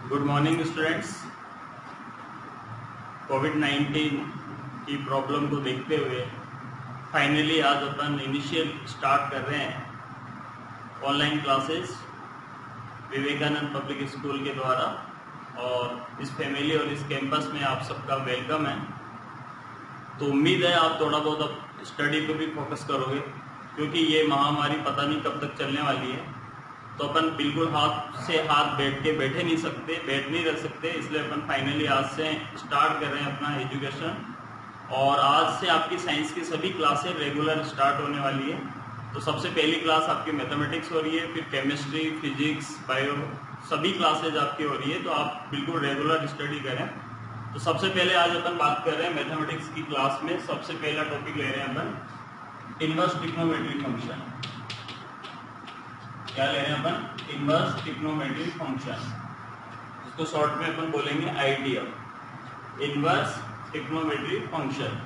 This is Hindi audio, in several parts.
Good morning students. कोविड-19 की प्रॉब्लम को देखते हुए फाइनली आज अपन इनिशियल स्टार्ट कर रहे हैं online classes Vivekananda public school के द्वारा, और इस फैमिली और इस कैंपस में आप सबका वेलकम है। तो उम्मीद है आप थोड़ा बहुत अब स्टडी को भी फोकस करोगे, क्योंकि ये महामारी पता नहीं कब तक चलने वाली है। तो अपन बिल्कुल हाथ से हाथ बैठ नहीं रह सकते, इसलिए अपन फाइनली आज से स्टार्ट कर रहे हैं अपना एजुकेशन। और आज से आपकी साइंस की सभी क्लासें रेगुलर स्टार्ट होने वाली है। तो सबसे पहली क्लास आपकी मैथमेटिक्स हो रही है, फिर केमिस्ट्री, फिजिक्स, बायो, सभी क्लासेज आपकी हो रही है। तो आप बिल्कुल रेगुलर स्टडी करें। तो सबसे पहले आज अपन बात कर रहे हैं मैथमेटिक्स की क्लास में। सबसे पहला टॉपिक ले रहे हैं अपन इनवर्स ट्रिग्नोमेट्री फंक्शन। क्या ले रहे हैं अपन? इनवर्स ट्रिग्नोमेट्री फंक्शन, इसको शॉर्ट में अपन बोलेंगे ITF, inverse trigonometry function.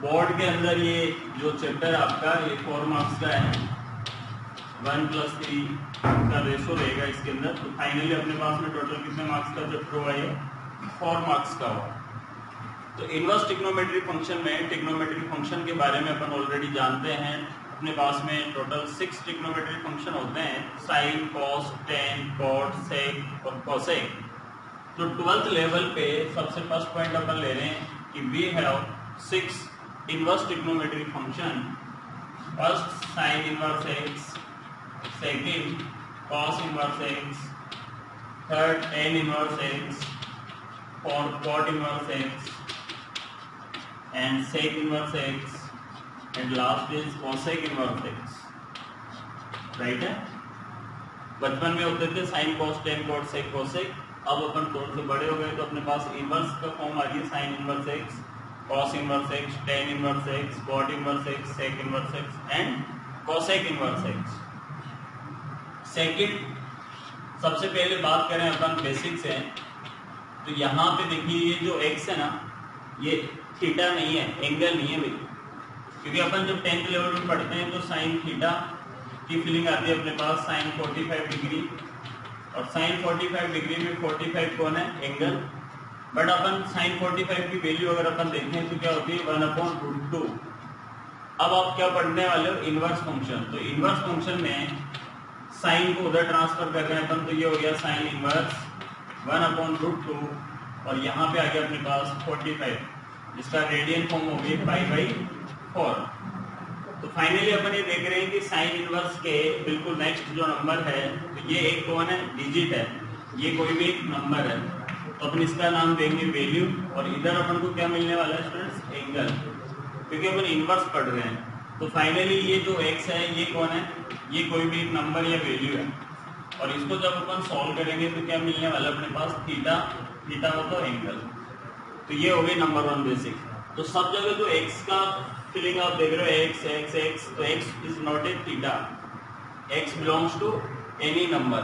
Board के अंदर ये जो चैप्टर आपका ये 4 मार्क्स का है, 1+3 का रेशो रहेगा इसके अंदर। तो फाइनली अपने पास में टोटल कितने मार्क्स का चैप्टर हुआ? ये 4 मार्क्स का हुआ। तो इनवर्स ट्रिग्नोमेट्री फंक्शन में ट्रिग्नोमेट्री फंक्शन के बारे में अपन ऑलरेडी जानते हैं। अपने पास में टोटल 6 ट्रिग्नोमेट्री फंक्शन होते हैं, साइन, कॉस, टेन, कॉट, सेक और कोसेक। तो 12th लेवल पे सबसे फर्स्ट पॉइंट अपन ले रहे हैं कि we have 6 inverse trigonometry function. First sine inverse x, second cos inverse x, third tan inverse x, fourth cot inverse x and sec inverse x, and last is cosec inverse x। Right है? बचपन में होते थे साइन, कॉस, टेन, कॉट, सेक, कोसेक। अब अपन थोड़े से बड़े हो गए तो अपने पास इनवर्स का फॉर्म आ रही है, sine inverse x, cos inverse x, tan inverse x, cot inverse x, sec inverse x and cosec inverse x. Second, सबसे पहले बात करें अपन बेसिक से, तो यहाँ पे देखिए ये जो एक्स है ना, ये थीटा नहीं है, एंगल नहीं है भाई। क्योंकि अपन जब 10th लेवल में पढ़ते हैं तो साइन थीटा की फीलिंग आती है अपने पास, साइन 45 डिग्री, और साइन 45 डिग्री में 45 कौन है? एंगल। बट अपन साइन 45 की वैल्यू अगर अपन देखें तो क्या होती है? 1/√2। अब आप क्या पढ़ने वाले हो? Inverse function. तो इनवर्स फंक्शन में साइन को उधर ट्रांसफर कर रहे हैं अपन, तो ये हो गया साइन इनवर्स 1/√2, और यहाँ पे आ गया अपने पास 45, जिसका रेडियन फॉर्म हो गई π/4। तो फाइनली अपन ये देख रहे हैं कि साइन इनवर्स के बिल्कुल नेक्स्ट जो नंबर है, तो ये एक कौन है? डिजिट है, ये कोई भी एक नंबर है। तो अपन इसका नाम देंगे वैल्यू, और इधर अपन को क्या मिलने वाला है स्टूडेंट्स? एंगल, क्योंकि अपन इनवर्स पढ़ रहे हैं। तो फाइनली ये जो एक्स है ये कौन है? ये कोई भी एक नंबर या वैल्यू है, और इसको जब अपन सॉल्व करेंगे तो क्या मिलने वाला अपने पास? थीटा, थीटा हो तो एंगल। तो ये हो गई नंबर 1 बेसिक। तो सब जगह जो x का फीलिंग आप देख रहे हो, x x x, तो x is not a theta, x belongs to any number,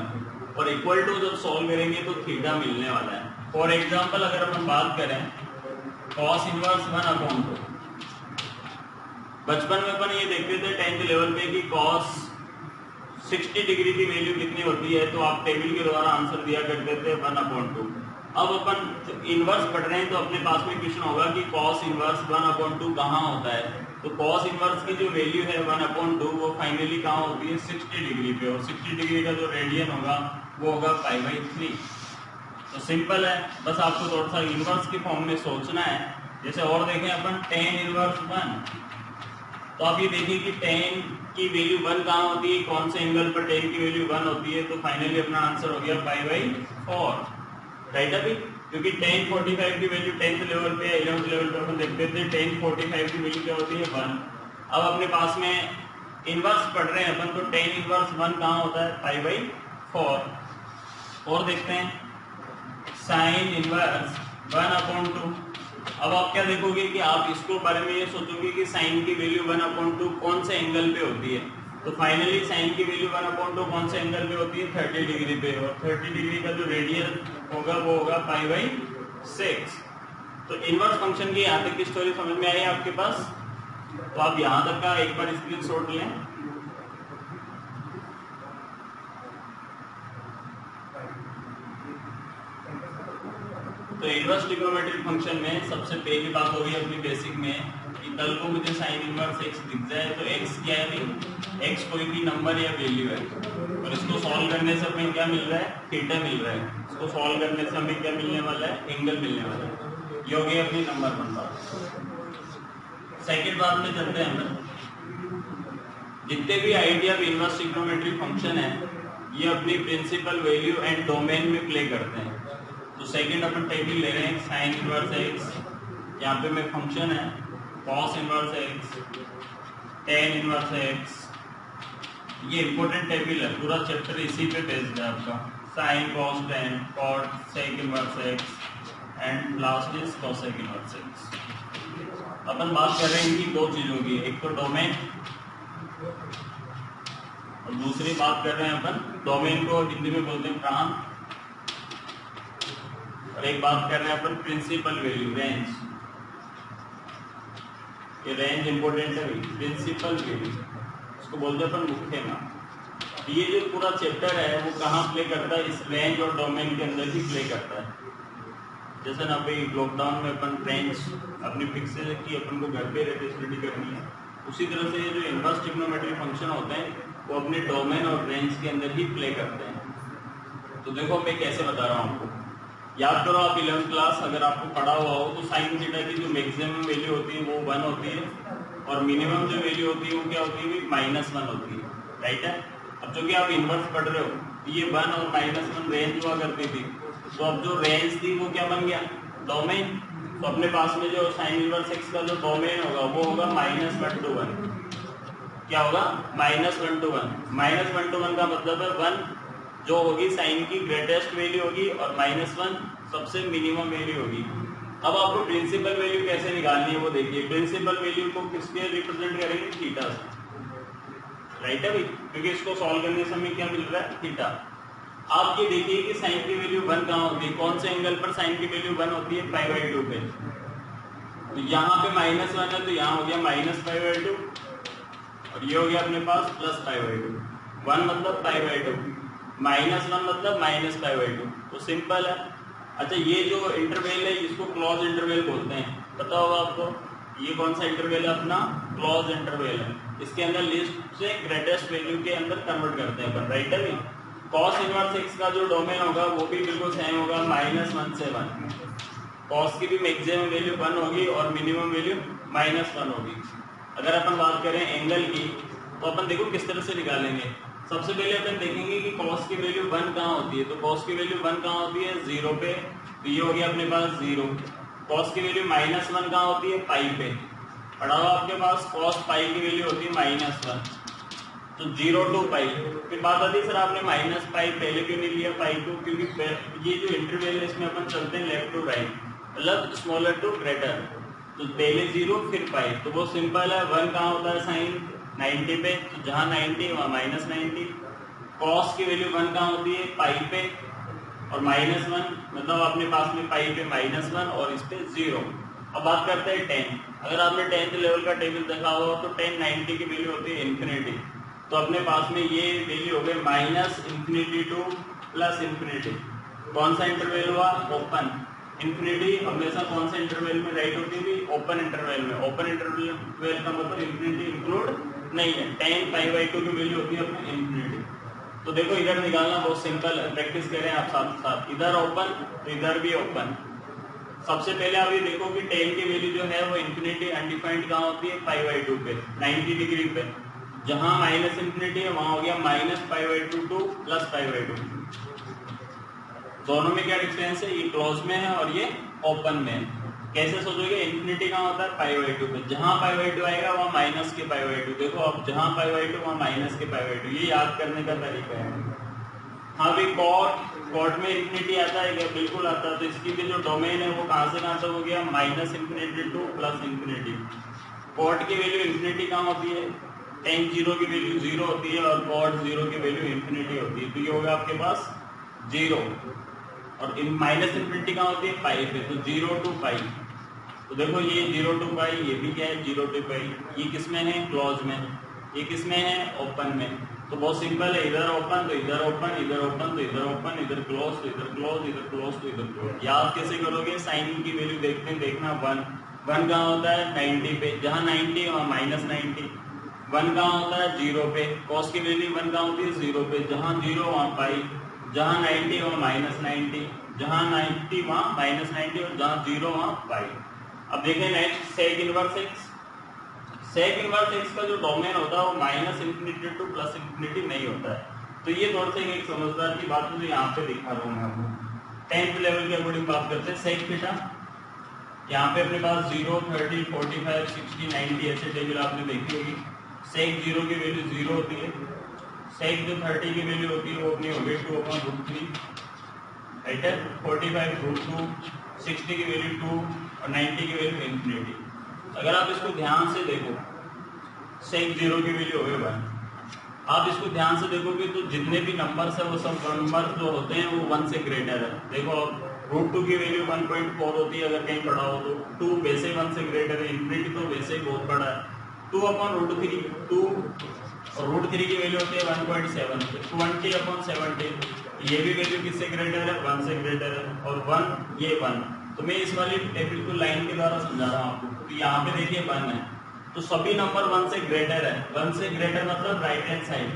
और इक्वल टू जब सॉल्व करेंगे तो थीटा मिलने वाला है। फॉर एग्जांपल अगर अपन बात करें cos इनवर्स 1/2, बचपन में अपन ये देखते थे 10th लेवल पे कि cos 60 डिग्री की वैल्यू कितनी होती है, तो आप टेबल के द्वारा आंसर दिया करते थे 1/2। अब अपन इनवर्स पढ़ रहे हैं तो अपने पास में क्वेश्चन होगा कि cos इनवर्स 1/2 कहाँ होता है। तो cos इनवर्स की जो वैल्यू है 1/2, वो फाइनली कहाँ होती है? 60 डिग्री पे, और 60 डिग्री का जो रेडियन होगा वो होगा π/3। तो सिंपल है, बस आपको थोड़ा सा इनवर्स के फॉर्म में सोचना है। जैसे और देखें अपन tan इनवर्स 1, तो आप ये देखिए कि tan की वैल्यू 1 कहाँ होती है? कौन से एंगल पर tan की वैल्यू 1 होती है? तो फाइनली अपना आंसर हो गया π/4। राइट अभी, क्योंकि tan 45 की वैल्यू 10th लेवल पे, 11th लेवल पे अपन देखते थे tan 45 की वैल्यू क्या होती है? 1। अब अपने पास में इनवर्स पढ़ रहे हैं अपन, तो tan इनवर्स 1 कहाँ होता है? π/4। और देखते हैं साइन इनवर्स 1/2। अब आप क्या देखोगे कि आप इसको बारे में ये सोचोगे कि साइन की वैल्यू 1/2 कौन से एंगल पे होती है। तो फाइनली साइन की वैल्यू 1/2 कौन से एंगल पे होती है? 30 डिग्री पे, और 30 डिग्री का जो रेडियन होगा वो होगा π/6। तो इनवर्स फंक्शन की यहाँ तक की स्टोरी समझ में आई आपके पास? तो आप यहाँ तक का एक बार स्क्रीनशॉट लें। तो इनवर्स ट्रिग्नोमेट्रिक फंक्शन में सबसे पहली बात होगी अपनी बेसिक में कि कल को मुझे साइन इनवर्स एक्स दिख जाए तो एक्स क्या है भाई, एक्स कोई भी नंबर या वैल्यू है और इसको सॉल्व करने से हमें क्या मिल रहा है, थीटा मिल रहा है। इसको सॉल्व करने से हमें क्या मिलने वाला है, एंगल मिलने वाला है। ये हो गई अपनी नंबर 1 बात। सेकेंड बात में चलते हैं हम, जितने भी idea of inverse trigonometric function है ये अपनी प्रिंसिपल वैल्यू एंड डोमेन में प्ले करते हैं। तो सेकंड अपन टेबल ले रहे हैं साइन इनवर्स एक्स, यहाँ पे में फंक्शन है cos inverse x, tan inverse x. ये इंपॉर्टेंट टेबल है, पूरा चैप्टर इसी पे बेस्ड है आपका। Sine cos tan, cot sec inverse x and last is cosec inverse x. अपन बात कर रहे हैं इनकी दो चीजों की, एक तो डोमेन और दूसरी बात कर रहे हैं अपन, डोमेन को हिंदी में बोलते हैं प्रांत, और एक बात कर रहे हैं अपन प्रिंसिपल वैल्यू, रेंज। ये रेंज इंपॉर्टेंट है भाई, प्रिंसिपल वैल्यू इसको बोलते हैं अपन मुख्य मान। ये जो पूरा चैप्टर है वो कहाँ प्ले करता है, इस रेंज और डोमेन के अंदर ही प्ले करता है। जैसे ना भाई लॉकडाउन में अपन रेंज अपनी फिक्स है कि अपन को घर पे रहते स्टडी करनी है, उसी तरह से ये जो इनवर्स ट्रिग्नोमेट्रिक फंक्शन होते हैं वो अपने डोमेन और रेंज के अंदर ही प्ले करते हैं। तो देखो मैं कैसे बता रहा हूँ आपको, याद करो आप 11th क्लास अगर आपको पढ़ा हुआ हो तो साइन थीटा की जो मैक्सिमम वैल्यू होती है वो 1 होती है और मिनिमम जो वैल्यू होती है वो क्या होती है, -1 होती है, राइट है। अब जो कि आप इनवर्स पढ़ रहे हो ये 1 और -1 रेंज हुआ करती थी, तो अब जो रेंज थी वो क्या बन गया, डोमेन। तो अपने पास में जो साइन इनवर्स एक्स का जो डोमेन होगा वो होगा -1 to 1। क्या होगा, -1 to 1। -1 to 1 का मतलब है 1 जो होगी साइन की ग्रेटेस्ट वैल्यू होगी और -1 सबसे मिनिमम वैल्यू होगी। अब आपको प्रिंसिपल वैल्यू कैसे निकालनी है वो देखिए। प्रिंसिपल वैल्यू को किसके रिप्रेजेंट करेंगे, थीटा से, राइट है भाई, क्योंकि इसको सॉल्व करने से हमें क्या मिल रहा है, थीटा। आप ये देखिए कि साइन की वैल्यू 1 कहाँ होती है, कौन से एंगल पर साइन की वैल्यू 1 होती है, π/2 पे। तो यहाँ पे -1 है तो यहाँ हो गया -π/2 और ये हो गया अपने पास +π/2। 1 मतलब π/2, -1 मतलब -π/2, तो सिंपल है। अच्छा ये जो इंटरवल है इसको क्लोज इंटरवल बोलते हैं, पता होगा आपको। ये कौन सा इंटरवल है अपना, क्लोज इंटरवल है। इसके अंदर लिस्ट से ग्रेटेस्ट वैल्यू के अंदर कन्वर्ट करते हैं अपन, राइट है। कॉस इनवर्स एक्स का जो डोमेन होगा वो भी बिल्कुल सेम होगा, -1 से 1। कॉस की भी मैक्सिमम वैल्यू 1 होगी और मिनिमम वैल्यू -1 होगी। अगर अपन बात करें एंगल की तो अपन देखो किस तरह से निकालेंगे। सबसे पहले अपन देखेंगे कि कॉस की वैल्यू 1 कहाँ होती है, तो कॉस की वैल्यू 1 कहाँ होती है, 0 पे, तो ये हो गया अपने पास 0। कॉस की वैल्यू -1 कहाँ होती है, पाई पे, पढ़ा हुआ आपके पास, कॉस पाई की वैल्यू होती है -1, तो 0 to पाई। फिर बात आती है सर आपने -π पहले क्यों नहीं लिया पाई को, क्योंकि ये जो इंटरवल है इसमें अपन चलते हैं लेफ्ट टू राइट, मतलब स्मॉलर टू ग्रेटर। तो पहले 0 फिर पाई, तो वो सिंपल है। 1 कहाँ होता है साइन 90 पे, तो जहाँ 90 वहाँ -90। कॉस की वैल्यू 1 कहाँ होती है, पाई पे, और -1 मतलब अपने पास में पाई पे -1 और इस पे 0। अब बात करते हैं 10। अगर आपने 10th लेवल का टेबल देखा हो तो 10 90 की वैल्यू होती है इन्फिनिटी, तो अपने पास में ये वैल्यू हो गई -∞ to +∞। कौन सा इंटरवल हुआ, ओपन। इन्फिनिटी हमेशा कौन सा इंटरवल में राइट होती है, ओपन इंटरवल में। ओपन इंटरवल का मतलब इन्फिनिटी इंक्लूड नहीं है। 10 π/2 की वैल्यू होती है अपनी इन्फिनिटी। तो देखो इधर निकालना बहुत सिंपल है, प्रैक्टिस करें आप साथ साथ। इधर ओपन तो इधर भी ओपन। सबसे पहले आप ये देखो कि 10 की वैल्यू जो है वो इन्फिनिटी अनडिफाइंड कहाँ होती है, π/2 पे, 90 डिग्री पे। जहां -∞ है वहां हो गया -π/2 to +π/2। दोनों में क्या डिफरेंस है, ये क्लोज में है और ये ओपन में है। कैसे सोचोगे, इन्फिनिटी कहाँ होता है, π/2 पे। जहां π/2 आएगा वहां माइनस के π/2। देखो अब जहां π/2 वहां माइनस के π/2, ये याद करने का तरीका है। हाँ भाई कॉट में इन्फिनिटी आता है क्या, बिल्कुल आता है। तो इसकी भी जो डोमेन है वो कहाँ से कहाँ तक हो गया, -∞ to +∞। कॉट की वैल्यू इन्फिनिटी कहाँ होती है, tan 0 की वैल्यू 0 होती है और cot 0 की वैल्यू इन्फिनिटी होती है। तो ये होगा आपके पास 0 और -∞ कहाँ होती है, पाई पे, तो 0 to पाई। तो देखो ये 0 to पाई, ये भी क्या है 0 to पाई। ये किस में है, क्लोज में। ये किस में है, ओपन में। तो बहुत सिंपल है, इधर ओपन तो इधर ओपन, इधर ओपन तो इधर ओपन, इधर क्लोज तो इधर क्लोज, इधर क्लोज तो इधर क्लोज। याद कैसे करोगे? साइन की वैल्यू देखते हैं, देखना 1 कहाँ होता है? 90 पे, जहाँ 90 वहाँ -90। 1 कहाँ होता है? 0 पे, कॉस की वैल्यू 1 कहाँ होती है? 0 पे, जहाँ 0 वहाँ पाई, जहाँ 90 वहाँ -90, जहाँ 90 वहाँ -90 और जहाँ 0 वहाँ पाई। अब देखें next sec inverse x. Sec inverse x का जो डोमेन होता है वो -इंफिनिटी टू +इंफिनिटी नहीं होता है। तो ये थोड़ा सा एक समझदार की बात है जो यहाँ पे दिखा रहा हूँ मैं आपको। 10th लेवल के अकॉर्डिंग बात करते हैं। सेक थीटा, यहाँ पे अपने पास 0, 30, 45, 60, 90 ऐसे टेबल आपने देखी होगी। सेक 0 की वैल्यू 0 होती है। सेक जो 30 की वैल्यू होती है वो अपनी हो गई 2/√3, राइट है। 45 √2, 60 की वैल्यू 2 और 90 की वैल्यू इंफिनिटी। अगर आप इसको ध्यान से देखो, सेक 0 की वैल्यू हो गई 1। आप इसको ध्यान से देखोगे तो जितने भी नंबर्स है वो सब नंबर जो होते हैं वो 1 से ग्रेटर है। देखो √2 की वैल्यू 1.4 होती है अगर कहीं पढ़ा हो तो। 2 वैसे 1 से ग्रेटर है, इंफिनिटी तो वैसे ही बहुत बड़ा है। 2/√3, 2 और √3 की वैल्यू होती है 1.7, 20/17। ये भी वैल्यू किससे ग्रेटर है? 1 से ग्रेटर है। और 1 ये 1। तो मैं इस वाली टेबल को लाइन के द्वारा समझा रहा हूँ आपको। तो यहाँ पे देखिए 1 है, तो सभी नंबर 1 से ग्रेटर है। 1 से ग्रेटर मतलब राइट हैंड साइड,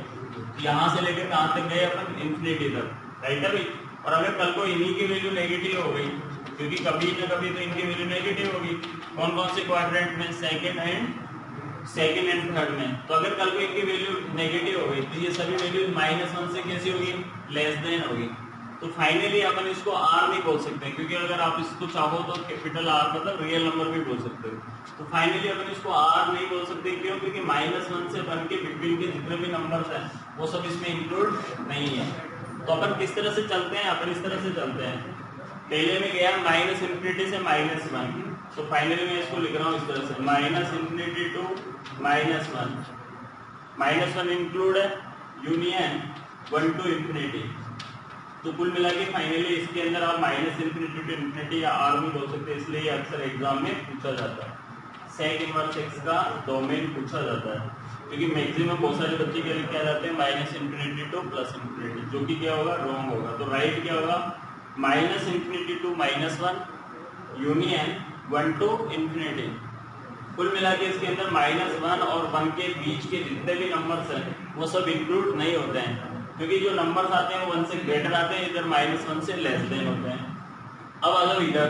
यहाँ से लेकर कहाँ तक गए अपन? इंफिनिटी तक, राइट है भाई। और अगर कल को इन्हीं की वैल्यू नेगेटिव हो गई, क्योंकि कभी न कभी तो इनकी वैल्यू नेगेटिव होगी। कौन कौन से क्वाड्रेंट में? सेकंड एंड थर्ड में। तो अगर कल को इनकी वैल्यू नेगेटिव हो गई तो ये सभी वैल्यू -1 से कैसी होगी? लेस देन होगी। तो फाइनली अपन इसको R नहीं बोल सकते, क्योंकि अगर आप इसको चाहो तो कैपिटल R मतलब रियल नंबर भी बोल सकते हो। तो फाइनली अपन इसको R नहीं बोल सकते, क्यों? क्योंकि -1 से 1 के बिटवीन के जितने भी नंबर्स हैं वो सब इसमें इंक्लूड नहीं है। तो अपन किस तरह से चलते हैं? अपन इस तरह से चलते हैं। पहले में गया -इंफिनिटी से -1, तो फाइनली मैं इसको लिख रहा हूँ इस तरह से, -इंफिनिटी टू -1, -1 इंक्लूड है, यूनियन 1 टू इंफिनिटी। तो कुल मिला के फाइनली इसके अंदर आप -इंफिनिटी टू इंफिनिटी या R भी बोल सकते हैं, इसलिए अक्सर एग्जाम में पूछा जाता है। सेक इनवर्स एक्स का डोमेन पूछा जाता है, क्योंकि मैक्सिमम बहुत सारे बच्चे क्या लिख के आ जाते हैं -इंफिनिटी टू +इंफिनिटी, जो कि क्या होगा? रॉन्ग होगा। तो राइट क्या होगा? -Minus infinity to -1 union 1 to infinity. कुल मिला के इसके अंदर -1 और 1 के बीच के जितने भी नंबर्स हैं वो सब इंक्लूड नहीं होते हैं, क्योंकि जो नंबर्स आते हैं वो 1 से ग्रेटर आते हैं, इधर -1 से लेस देन होते हैं। अब आ जाओ इधर,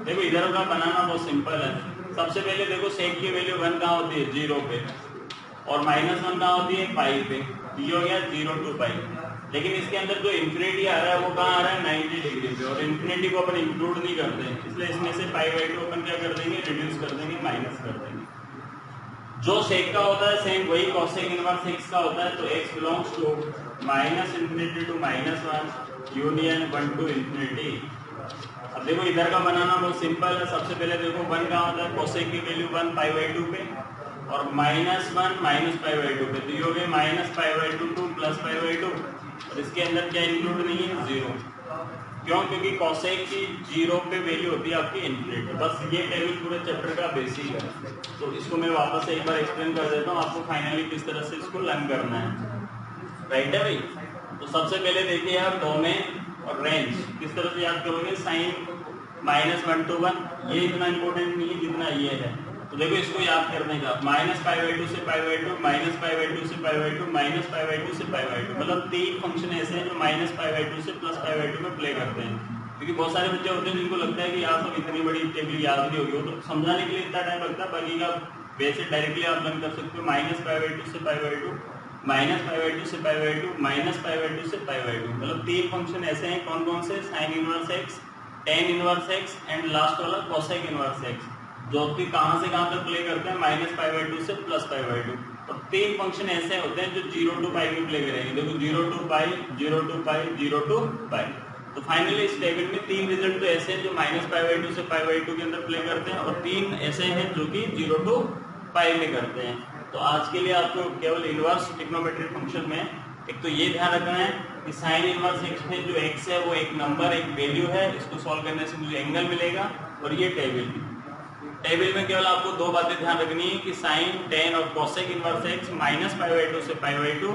देखो इधर का बनाना बहुत सिंपल है। सबसे पहले देखो सेक की वैल्यू 1 कहाँ होती है? 0 पे, और -1 कहाँ होती है? पाई पे। ये हो गया 0 to पाई। लेकिन इसके अंदर जो इंफिनिटी आ रहा है वो कहाँ आ रहा है? 90 डिग्री पे, और इंफिनिटी को अपन इंक्लूड नहीं करते हैं, इसलिए इसमें से π/2 अपन क्या कर देंगे? रिड्यूस कर देंगे, माइनस कर देंगे। जो सेक का होता है सेम वही कोसेक इनवर्स एक्स का होता है। तो x belongs to -minus infinity to -1 union 1 to infinity. अब देखो इधर का बनाना बहुत सिंपल है। सबसे पहले देखो 1 कहाँ होता है? कोसेक की वैल्यू 1 π/2 पे, और -1 π/2 पे। तो ये हो गया -π/2 टू +π/2, और इसके अंदर क्या इंक्लूड नहीं है? 0। क्यों? क्योंकि कोसेक की 0 पे वैल्यू होती है आपकी इंफिनिटी। बस ये टेबल पूरे चैप्टर का बेसिक है। तो इसको मैं वापस से एक बार एक्सप्लेन कर देता हूँ आपको, फाइनली किस तरह से इसको लर्न करना है, राइट है भाई। तो सबसे पहले देखिए आप डोमेन और रेंज किस तरह से याद करोगे? साइन -1 to 1, ये इतना इंपॉर्टेंट नहीं है जितना ये है। तो देखो इसको याद करने का, -π/2 से π/2, -π/2 से π/2, -π/2 से π/2, मतलब 3 फंक्शन ऐसे हैं जो -π/2 से +π/2 में प्ले करते हैं। क्योंकि बहुत सारे बच्चे होते हैं जिनको लगता है कि यार सब इतनी बड़ी टेबल याद नहीं होगी, वो तो समझाने के लिए इतना टाइम लगता है, बाकी का वैसे डायरेक्टली आप लर्न कर सकते हो। -π/2 से π/2, -π/2 से π/2, -π/2 से π/2, मतलब 3 फंक्शन ऐसे हैं। कौन कौन से? Sign inverse x, tan inverse x and last वाला कोसेक इनवर्स एक्स, जो कि कहां से कहां तक प्ले करते हैं? -π/2 से +π/2। और 3 फंक्शन ऐसे होते हैं जो 0 to पाई में प्ले करेंगे। देखो 0 to pi, 0 to pi, 0 to पाई। तो फाइनली इस टेबल में 3 रिजल्ट तो ऐसे हैं जो -π/2 से π/2 के अंदर प्ले करते हैं, और 3 ऐसे हैं जो कि 0 to पाई में करते हैं। तो आज के लिए आपको केवल इनवर्स ट्रिग्नोमेट्रिक फंक्शन में एक तो ये ध्यान रखना है कि साइन इनवर्स एक्स में जो एक्स है वो एक नंबर, एक वैल्यू है। इसको सॉल्व करने से मुझे एंगल मिलेगा। और ये टेबल में केवल आपको 2 बातें ध्यान रखनी है कि साइन, टेन और कोसेक इनवर्स एक्स -π/2 से π/2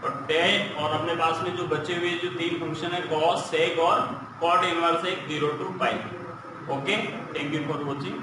और tan और अपने पास में जो बचे हुए जो तीन फंक्शन है cos, sec और cot इनवर्स है 0 to pi. Okay, thank you for watching.